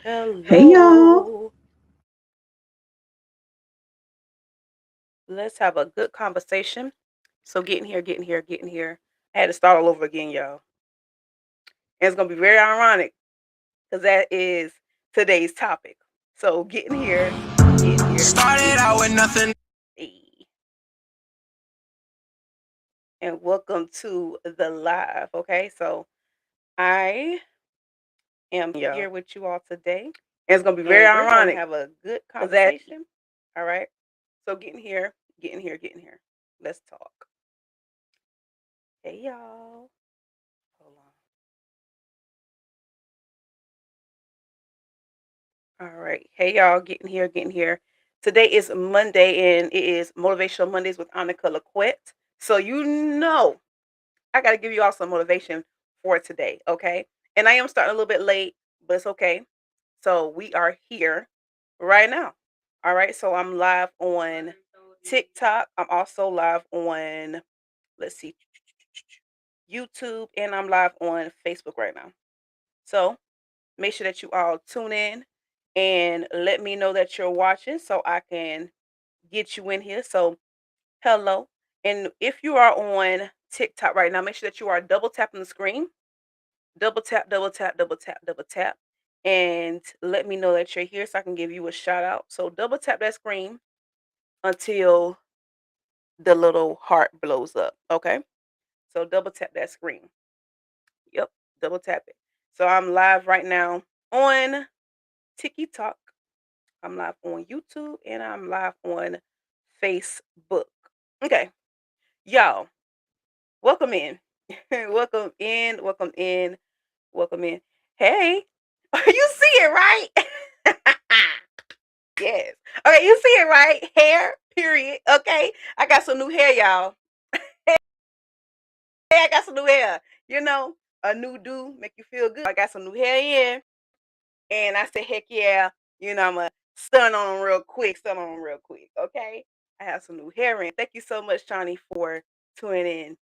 Hey y'all. Hello. Let's have a good conversation. So getting here. I had to start all over again, y'all. And it's gonna be very ironic because that is today's topic. So Started out with nothing. Hey, and welcome to the live. Okay, so I am here with you all today. And it's gonna be very ironic. Have a good conversation. All right. So getting here. Let's talk. Hey y'all. Hold on. All right. Hey y'all, getting here. Today is Monday and it is Motivational Mondays with Annika Laquette. So I gotta give you all some motivation for today, okay? And I am starting a little bit late, but it's okay. So we are here right now. All right. So I'm live on TikTok. I'm also live on, let's see, YouTube, and I'm live on Facebook right now. So make sure that you all tune in and let me know that you're watching so I can get you in here. So, hello. And if you are on TikTok right now, make sure that you are double tapping the screen. Double tap, double tap, double tap, double tap. And let me know that you're here so I can give you a shout out. So, double tap that screen until the little heart blows up. Okay. So, double tap that screen. Yep. Double tap it. So, I'm live right now on TikTok. I'm live on YouTube and I'm live on Facebook. Okay, y'all, welcome in. welcome in, welcome in, welcome in. Hey, you see it, right? Yes. Okay, you see it, right? Hair, period. Okay, I got some new hair, y'all. Hey, I got some new hair. You know, a new do make you feel good. I got some new hair in. And I said, heck yeah, I'm going to stun on them real quick, okay? I have some new hair in. Thank you so much, Shawnee, for tuning in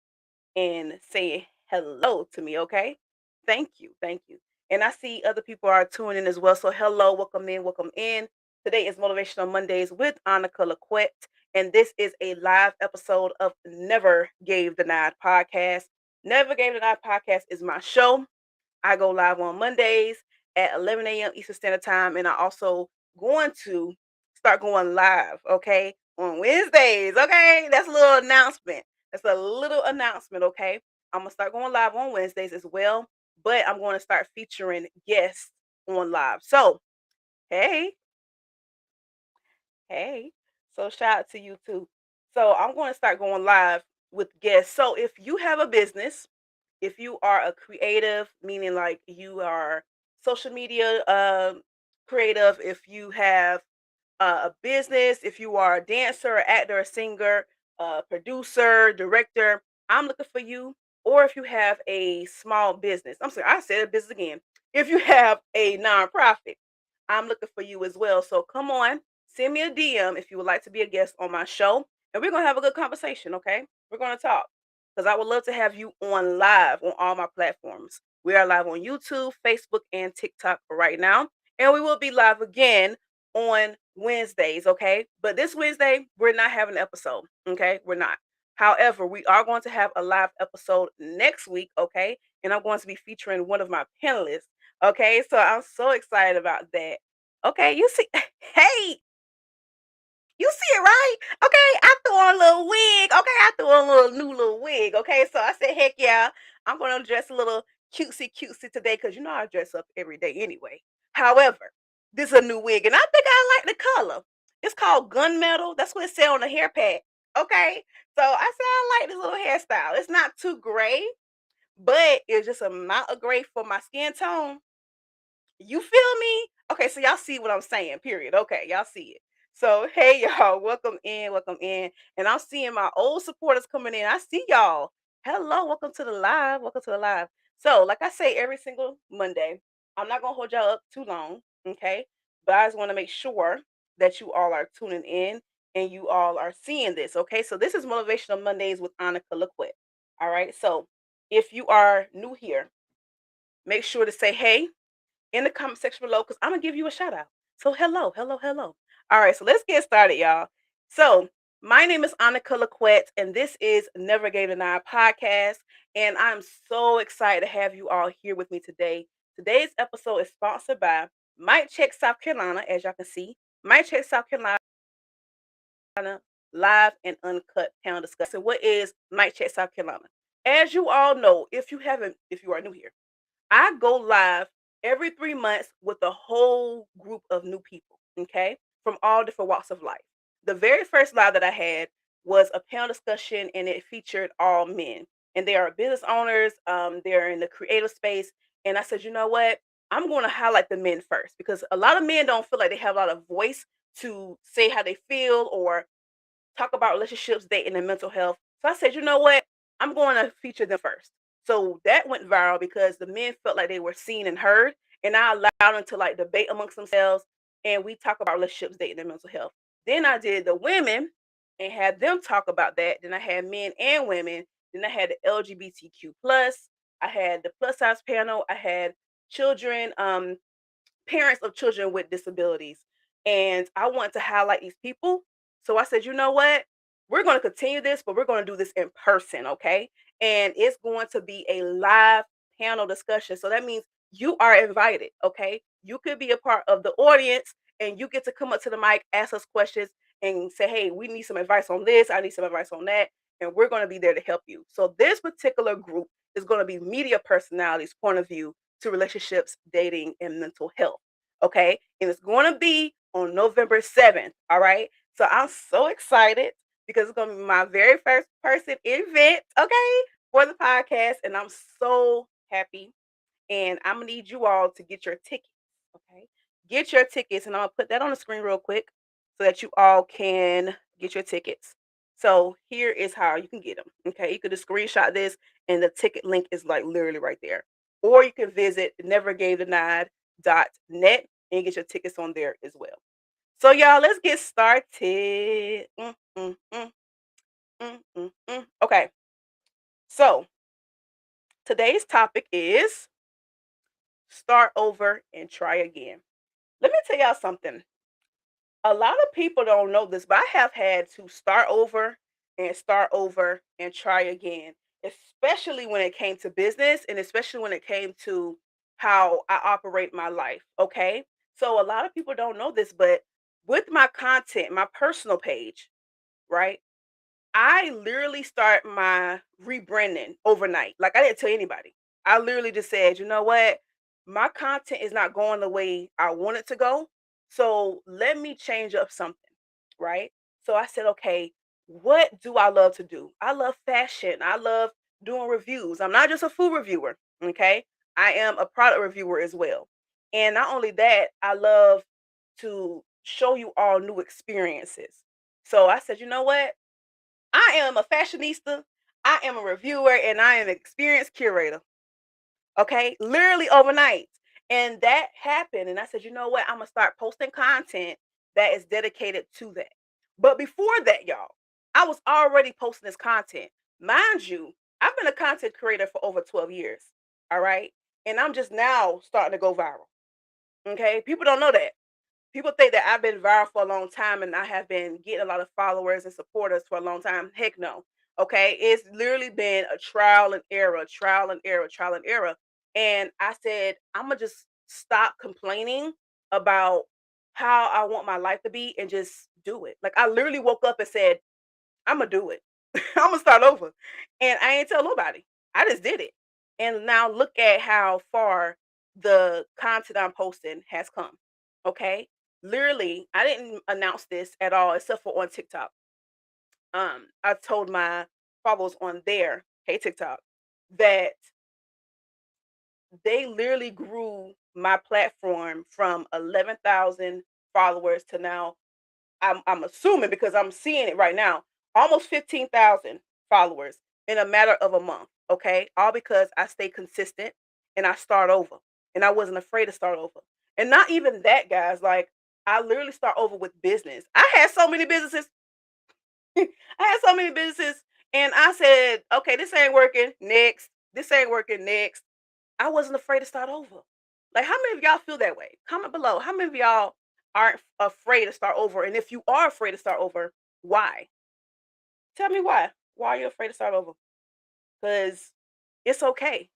and saying hello to me, okay? Thank you, thank you. And I see other people are tuning in as well. So hello, welcome in, welcome in. Today is Motivational Mondays with Annika Laquette, and this is a live episode of Never Gave Denied podcast. Never Gave Denied podcast is my show. I go live on Mondays at 11 a.m. Eastern Standard Time, and I also going to start going live, okay, on Wednesdays, okay? That's a little announcement. That's a little announcement, okay? I'm going to start going live on Wednesdays as well, but I'm going to start featuring guests on live. So, hey, hey. So, shout out to you too. So, I'm going to start going live with guests. So, if you have a business, if you are a creative, meaning like you are social media creative, if you have a business, if you are a dancer, actor, a singer, producer, director, I'm looking for you. Or if you have a small business, I'm sorry, I said a business again. If you have a nonprofit, I'm looking for you as well. So come on, send me a DM if you would like to be a guest on my show, and we're gonna have a good conversation. Okay, we're gonna talk because I would love to have you on live on all my platforms. We are live on YouTube, Facebook, and TikTok right now, and we will be live again on Wednesdays, okay? But this Wednesday, we're not having an episode, okay? We're not. However, we are going to have a live episode next week, okay? And I'm going to be featuring one of my panelists, okay? So I'm so excited about that. Okay, you see, hey, you see it, right? Okay, I threw on a little wig. Okay, I threw on a new little wig. Okay, so I said, heck yeah, I'm gonna dress a little cutesy today because I dress up every day anyway. However, this is a new wig, and I think I like the color. It's called gunmetal. That's what it said on the hair pad. Okay, so I said I like this little hairstyle. It's not too gray, but it's just a amount of gray for my skin tone. You feel me? Okay, so y'all see what I'm saying, period. Okay, y'all see it. So, hey, y'all, welcome in. And I'm seeing my old supporters coming in. I see y'all. Hello, welcome to the live. Welcome to the live. So, like I say every single Monday, I'm not going to hold y'all up too long, okay? But I just want to make sure that you all are tuning in and you all are seeing this, okay? So, this is Motivational Mondays with Annika Laquette. All right, so if you are new here, make sure to say hey in the comment section below because I'm gonna give you a shout out. So hello, hello, hello. All right, so let's get started, y'all. So my name is Annika Laquette, and this is Never Gave a Nine podcast. And I'm so excited to have you all here with me today. Today's episode is sponsored by Mic Check South Carolina, as y'all can see. Mic Check South Carolina live and uncut panel discussion. So what is Mic Check South Carolina? As you all know, if you are new here, I go live every 3 months with a whole group of new people, okay, from all different walks of life. The very first live that I had was a panel discussion, and it featured all men, and they are business owners. They're in the creative space, and I said, you know what? I'm going to highlight the men first because a lot of men don't feel like they have a lot of voice to say how they feel or talk about relationships, dating, and mental health. So I said, you know what? I'm going to feature them first. So that went viral because the men felt like they were seen and heard, and I allowed them to like debate amongst themselves, and we talk about relationships, dating, and mental health. Then I did the women and had them talk about that. Then I had men and women. Then I had the LGBTQ plus. I had the plus size panel. I had children, parents of children with disabilities. And I want to highlight these people. So I said, you know what? We're going to continue this, but we're going to do this in person, okay? And it's going to be a live panel discussion. So that means you are invited, okay? You could be a part of the audience and you get to come up to the mic, ask us questions, and say, hey, we need some advice on this. I need some advice on that. And we're going to be there to help you. So this particular group is going to be media personalities' point of view to relationships, dating, and mental health. Okay. And it's going to be on November 7th. All right. So I'm so excited because it's going to be my very first person event. Okay. For the podcast. And I'm so happy. And I'm going to need you all to get your tickets. Okay. Get your tickets. And I'm going to put that on the screen real quick so that you all can get your tickets. So here is how you can get them. Okay. You could just screenshot this and the ticket link is like literally right there. Or you can visit nevergavethenod.net and get your tickets on there as well. So y'all, let's get started. Okay. So today's topic is start over and try again. Let me tell y'all something. A lot of people don't know this, but I have had to start over and try again, especially when it came to business and especially when it came to how I operate my life. Okay. So a lot of people don't know this, but with my content, my personal page, right? I literally start my rebranding overnight. Like I didn't tell anybody. I literally just said, you know what? My content is not going the way I want it to go. So let me change up something. Right. So I said, okay, what do I love to do? I love fashion. I love doing reviews. I'm not just a food reviewer. Okay. I am a product reviewer as well. And not only that, I love to show you all new experiences. So I said, you know what? I am a fashionista, I am a reviewer, and I am an experienced curator. Okay, literally overnight. And that happened. And I said, you know what? I'm going to start posting content that is dedicated to that. But before that, y'all, I was already posting this content. Mind you, I've been a content creator for over 12 years. All right. And I'm just now starting to go viral. Okay. People don't know that. People think that I've been viral for a long time and I have been getting a lot of followers and supporters for a long time. Heck no. Okay. It's literally been a trial and error, trial and error, trial and error. And I said, I'm going to just stop complaining about how I want my life to be and just do it. Like I literally woke up and said, I'm going to do it. I'm going to start over. And I ain't tell nobody. I just did it. And now look at how far the content I'm posting has come. Okay. Literally, I didn't announce this at all except for on TikTok. I told my followers on there, hey TikTok, that they literally grew my platform from 11,000 followers to now I'm assuming because I'm seeing it right now, almost 15,000 followers in a matter of a month. Okay. All because I stay consistent and I start over. And I wasn't afraid to start over. And not even that, guys. Like, I literally start over with business. I had so many businesses. I had so many businesses. And I said, okay, this ain't working. Next. This ain't working. Next. I wasn't afraid to start over. Like, how many of y'all feel that way? Comment below. How many of y'all aren't afraid to start over? And if you are afraid to start over, why? Tell me why. Why are you afraid to start over? Because it's okay.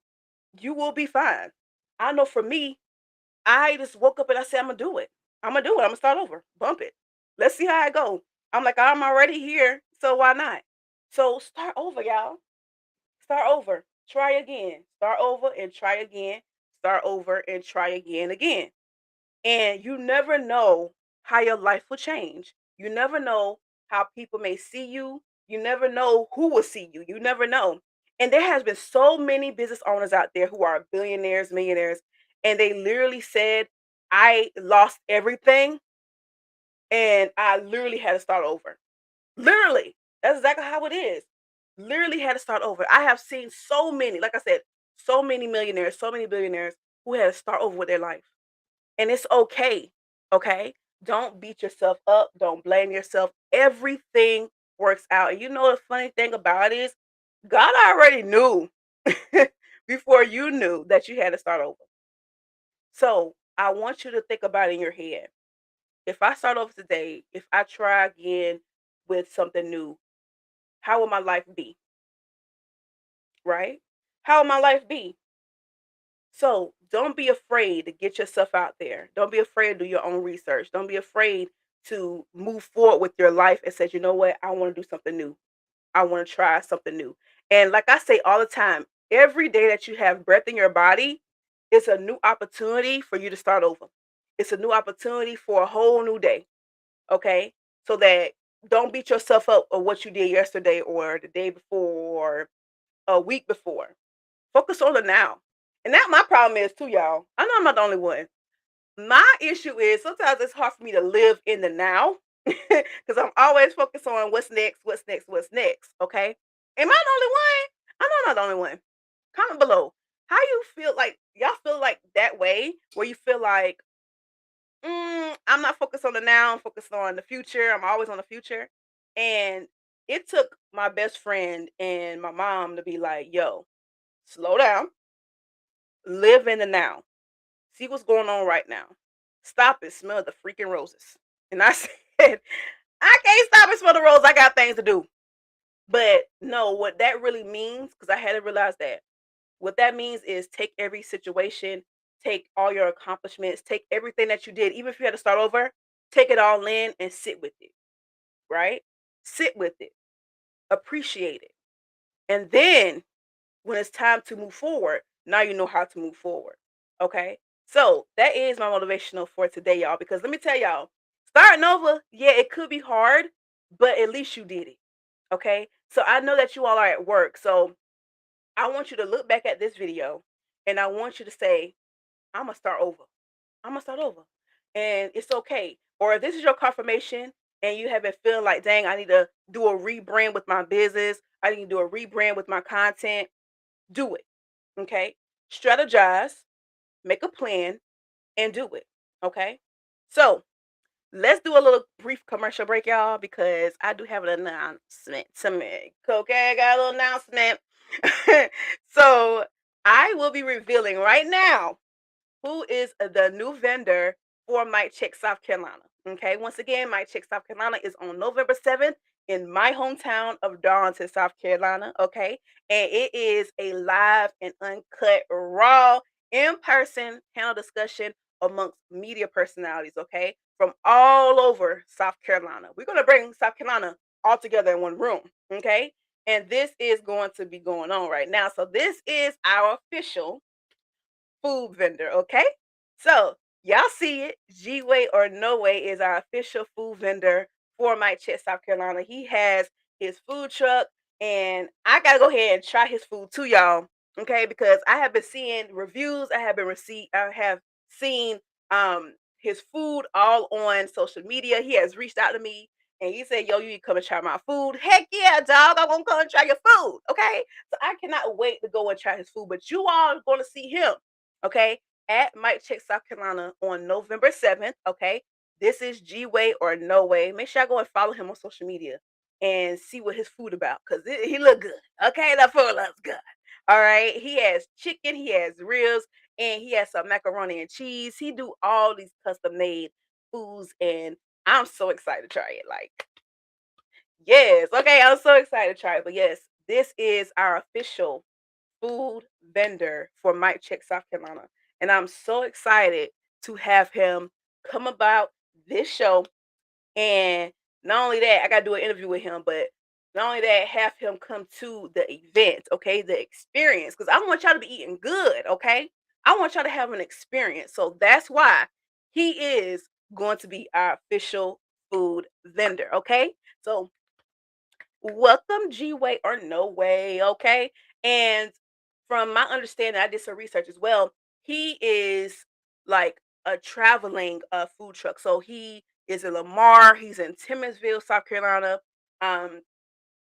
You will be fine. I know for me, I just woke up and I said, I'm gonna do it. I'm gonna do it. I'm gonna start over. Bump it. Let's see how I go. I'm like, I'm already here, so why not? So start over, y'all. Start over. Try again. Start over and try again. Start over and try again. And you never know how your life will change. You never know how people may see you. You never know who will see you. You never know. And there has been so many business owners out there who are billionaires, millionaires, and they literally said, I lost everything and I literally had to start over. Literally. That's exactly how it is. Literally had to start over. I have seen so many, like I said, so many millionaires, so many billionaires who had to start over with their life. And it's okay. Okay? Don't beat yourself up. Don't blame yourself. Everything works out. And you know the funny thing about it is God already knew before you knew that you had to start over. So I want you to think about it in your head. If I start over today, if I try again with something new, how will my life be? Right? How will my life be? So don't be afraid to get yourself out there. Don't be afraid to do your own research. Don't be afraid to move forward with your life and say, you know what, I want to do something new. I want to try something new. And like I say all the time, every day that you have breath in your body, it's a new opportunity for you to start over. It's a new opportunity for a whole new day. Okay. So that don't beat yourself up on what you did yesterday or the day before or a week before. Focus on the now. And that my problem is too, y'all. I know I'm not the only one. My issue is sometimes it's hard for me to live in the now because I'm always focused on what's next, what's next, what's next. Okay. Am I the only one? I know I'm not the only one. Comment below. How you feel like y'all feel like that way where you feel like I'm not focused on the now, I'm focused on the future. I'm always on the future. And it took my best friend and my mom to be like, yo, slow down, live in the now. See what's going on right now. Stop and smell the freaking roses. And I said, I can't stop and smell the roses. I got things to do. But no, what that really means, because I had to realize that, what that means is take every situation, take all your accomplishments, take everything that you did, even if you had to start over, take it all in and sit with it, right? Sit with it, appreciate it. And then when it's time to move forward, now you know how to move forward. Okay. So that is my motivational for today, y'all. Because let me tell y'all, starting over, yeah, it could be hard, but at least you did it. Okay. So I know that you all are at work. So I want you to look back at this video and I want you to say, I'm going to start over. I'm going to start over. And it's okay. Or if this is your confirmation and you have been feeling like, dang, I need to do a rebrand with my business, I need to do a rebrand with my content, do it. Okay. Strategize, make a plan, and do it. Okay. So let's do a little brief commercial break, y'all, because I do have an announcement to make. Okay. I got a little announcement. So I will be revealing right now who is the new vendor for Mic Check South Carolina. Okay, once again, Mic Check South Carolina is on November 7th in my hometown of Darlington, South Carolina. Okay, and it is a live and uncut, raw, in person panel discussion amongst media personalities. Okay, from all over South Carolina. We're going to bring South Carolina all together in one room. Okay, and this is going to be going on right now. So, this is our official food vendor, okay? So y'all see it. G-Way or No Way is our official food vendor for Mike Chet, South Carolina. He has his food truck, and I gotta go ahead and try his food too, y'all. Okay, because I have been seeing reviews, I have seen his food all on social media. He has reached out to me and he said, yo, you need to come and try my food. Heck yeah, dog. I'm gonna come and try your food. Okay. So I cannot wait to go and try his food. But you all are gonna see him, okay, at Mike Check South Carolina on November 7th. Okay. This is G Way or No Way. Make sure I go and follow him on social media and see what his food about because he look good. Okay, that food looks good. All right. He has chicken, he has ribs, and he has some macaroni and cheese. He do all these custom made foods, and I'm so excited to try it. Like, yes, okay, I'm so excited to try it. But yes, this is our official food vendor for Mike Check, South Carolina. And I'm so excited to have him come about this show. And not only that, I got to do an interview with him, but not only that, have him come to the event, okay, the experience, because I want y'all to be eating good, okay? I want y'all to have an experience. So that's why he is going to be our official food vendor, okay? So welcome, G Way or No Way, okay? And from my understanding, I did some research as well. He is like a traveling food truck. So he is in Lamar, he's in Timmonsville, South Carolina. Um,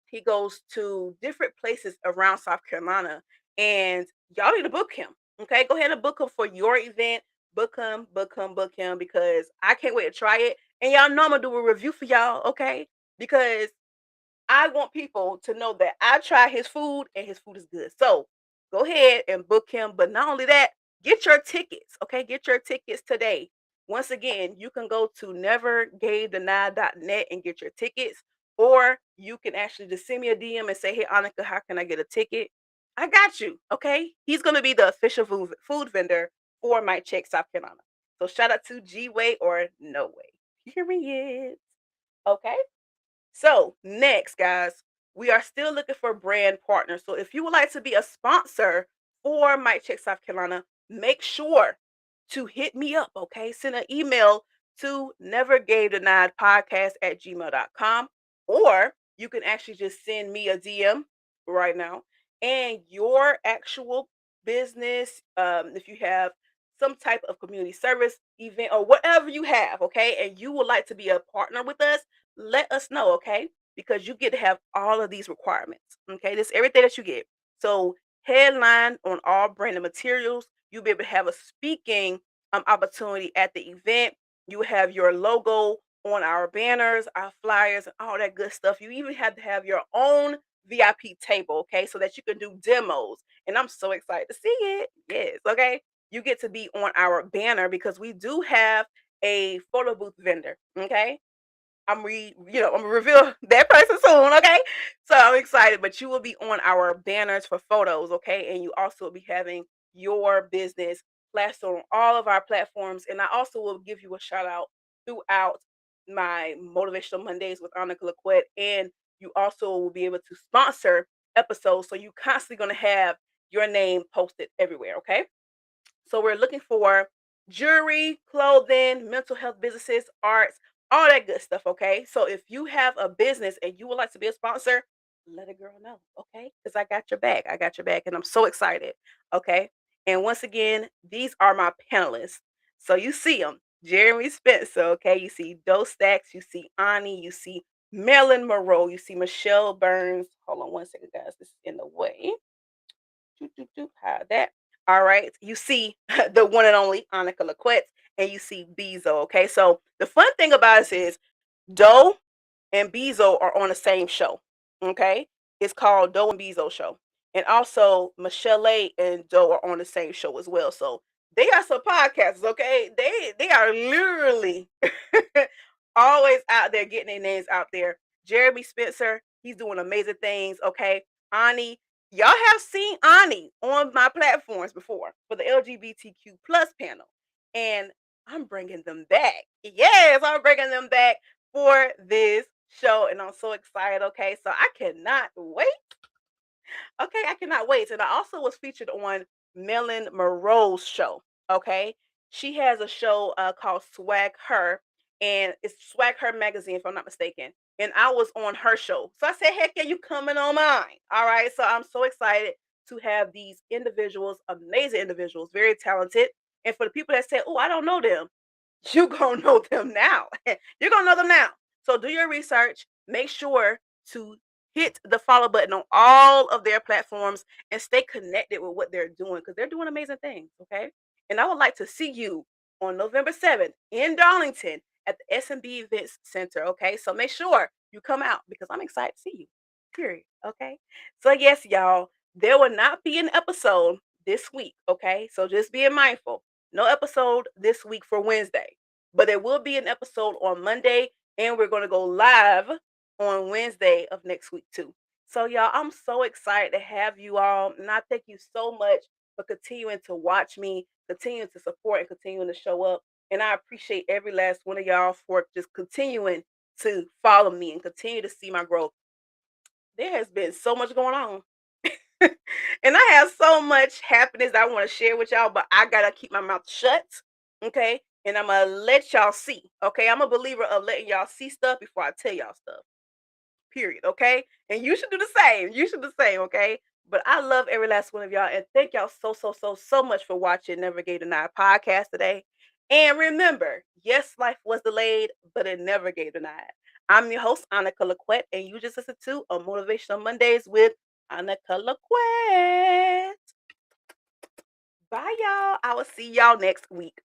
he goes to different places around South Carolina, and y'all need to book him. Okay, go ahead and book him for your event. Book him, book him, book him, because I can't wait to try it. And y'all know I'm gonna do a review for y'all, okay? Because I want people to know that I try his food and his food is good. So go ahead and book him. But not only that, get your tickets. Okay, get your tickets today. Once again, you can go to nevergavedenied.net and get your tickets, or you can actually just send me a DM and say, "Hey, Annika, how can I get a ticket?" I got you. Okay, he's gonna be the official food vendor for my Check, South Carolina. So shout out to G Way or No Way. Period. Okay. So, next, guys, we are still looking for brand partners. So, if you would like to be a sponsor for Mike Check South Carolina, make sure to hit me up, okay? Send an email to nevergavedeniedpodcast@gmail.com, or you can actually just send me a DM right now. And your actual business, if you have some type of community service event or whatever you have, okay, and you would like to be a partner with us, let us know, okay? Because you get to have all of these requirements, okay? This is everything that you get. So, headline on all branded materials. You'll be able to have a speaking opportunity at the event. You have your logo on our banners, our flyers, and all that good stuff. You even have to have your own VIP table, okay, so that you can do demos. And I'm so excited to see it. Yes, okay. You get to be on our banner because we do have a photo booth vendor, okay? I'm gonna reveal that person soon, okay? So I'm excited, but you will be on our banners for photos, okay? And you also will be having your business plastered on all of our platforms. And I also will give you a shout out throughout my Motivational Mondays with Annika Laquette. And you also will be able to sponsor episodes. So you constantly gonna have your name posted everywhere, okay? So we're looking for jewelry, clothing, mental health businesses, arts, all that good stuff. Okay. So if you have a business and you would like to be a sponsor, let a girl know. Okay. Because I got your back. I got your back. And I'm so excited. Okay. And once again, these are my panelists. So you see them. Jeremy Spencer. Okay. You see Doe Stacks. You see Ani. You see Marilyn Monroe. You see Michelle Burns. Hold on one second, guys. This is in the way. Hide that. All right. You see the one and only Annika Laquette, and you see Bezo. Okay. So the fun thing about this is Doe and Bezo are on the same show. Okay. It's called Doe and Bezo Show. And also Michelle and Doe are on the same show as well. So they are some podcasters, okay? They are literally always out there getting their names out there. Jeremy Spencer, he's doing amazing things, okay? Ani, y'all have seen Ani on my platforms before for the LGBTQ plus panel. And I'm bringing them back. Yes, I'm bringing them back for this show, and I'm so excited. Okay, so I cannot wait. Okay, I cannot wait. And I also was featured on Marilyn Monroe's show. Okay, she has a show called Swag Her, and it's Swag Her magazine, if I'm not mistaken. And I was on her show, so I said, "Heck yeah, you coming on mine?" All right, so I'm so excited to have these individuals, amazing individuals, very talented. And for the people that say, "Oh, I don't know them," you gonna know them now. You're gonna know them now. So do your research. Make sure to hit the follow button on all of their platforms and stay connected with what they're doing because they're doing amazing things. Okay. And I would like to see you on November 7th in Darlington at the S&B Events Center. Okay. So make sure you come out because I'm excited to see you. Period. Okay. So, yes, y'all, there will not be an episode this week, okay? So just being mindful. No episode this week for Wednesday, but there will be an episode on Monday, and we're going to go live on Wednesday of next week too. So y'all, I'm so excited to have you all, and I thank you so much for continuing to watch me, continuing to support, and continuing to show up. And I appreciate every last one of y'all for just continuing to follow me and continue to see my growth. There has been so much going on. And I have so much happiness I want to share with y'all, but I gotta keep my mouth shut. Okay. And I'm gonna let y'all see. Okay. I'm a believer of letting y'all see stuff before I tell y'all stuff. Period. Okay. And you should do the same. You should do the same. Okay. But I love every last one of y'all. And thank y'all so much for watching Never Gave Denied podcast today. And remember, yes, life was delayed, but it never gave denied. I'm your host, Annika Laquette, and you just listened to a Motivational Mondays with Annika Laquette. Bye, y'all. I will see y'all next week.